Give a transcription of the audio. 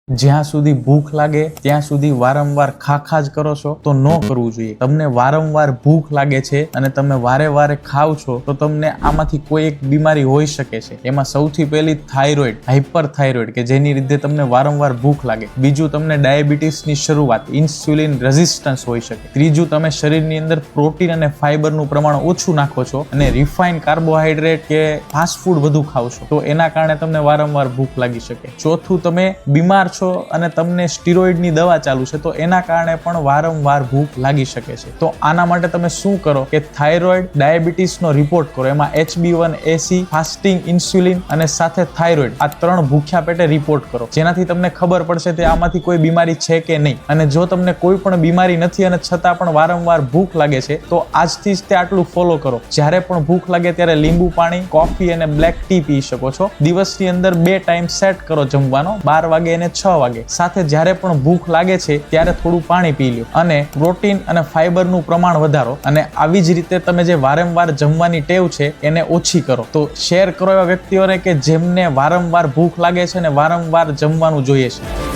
જ્યાં સુધી ભૂખ લાગે ત્યાં સુધી વારંવાર ખા જ કરો છો તો ન કરવું જોઈએ. તમને વારંવાર ભૂખ લાગે છે અને તમે વારે વારે ખાવ છો તો તમને આમાંથી કોઈ એક બીમારી હોઈ શકે છે. એમાં સૌથી પહેલી થાઇરોઇડ, હાઇપરથાઇરોઇડ કે જેની લીધે તમને વારંવાર ભૂખ લાગે. બીજું તમને ડાયાબિટીસની શરૂઆત, ઇન્સ્યુલિન રેઝિસ્ટન્સ હોઈ શકે. ત્રીજું તમે શરીરની અંદર પ્રોટીન અને ફાઇબરનું પ્રમાણ ઓછું નાખો છો અને રિફાઇન કાર્બોહાઈડ્રેટ કે ફાસ્ટ ફૂડ વધુ ખાવ છો તો એના કારણે તમને વારંવાર ભૂખ લાગી શકે. ચોથું તમે બીમાર છો અને તમને સ્ટીરોઇડની દવા ચાલુ છે તો એના કારણે પણ વારંવાર ભૂખ લાગી શકે છે. તો આના માટે તમે શું કરો કે થાઇરોઇડ, ડાયાબિટીસનો રિપોર્ટ કરો. એમાં HB1AC, ફાસ્ટિંગ, ઇન્સ્યુલિન અને સાથે થાઇરોઇડ આ 3 ભૂખ્યા પેટે રિપોર્ટ કરો, જેનાથી તમને ખબર પડશે કે આમાંથી કોઈ બીમારી છે કે નહીં. અને જો તમને કોઈ પણ બીમારી નથી અને છતાં પણ વારંવાર ભૂખ લાગે છે તો આજથી જ તે આટલું ફોલો કરો. જ્યારે પણ ભૂખ લાગે ત્યારે લીંબુ પાણી, કોફી અને બ્લેક ટી પી શકો છો. દિવસની અંદર 2 ટાઈમ સેટ કરો જમવાનો, 12 વાગે અને 6 વાગે. સાથે જ્યારે પણ ભૂખ લાગે છે ત્યારે થોડું પાણી પી લો અને પ્રોટીન અને ફાઇબરનું પ્રમાણ વધારો. અને આવી જ રીતે તમે જે વારંવાર જમવાની ટેવ છે એને ઓછી કરો. તો શેર કરો એવા વ્યક્તિઓને કે જેમને વારંવાર ભૂખ લાગે છે અને વારંવાર જમવાનું જોઈએ છે.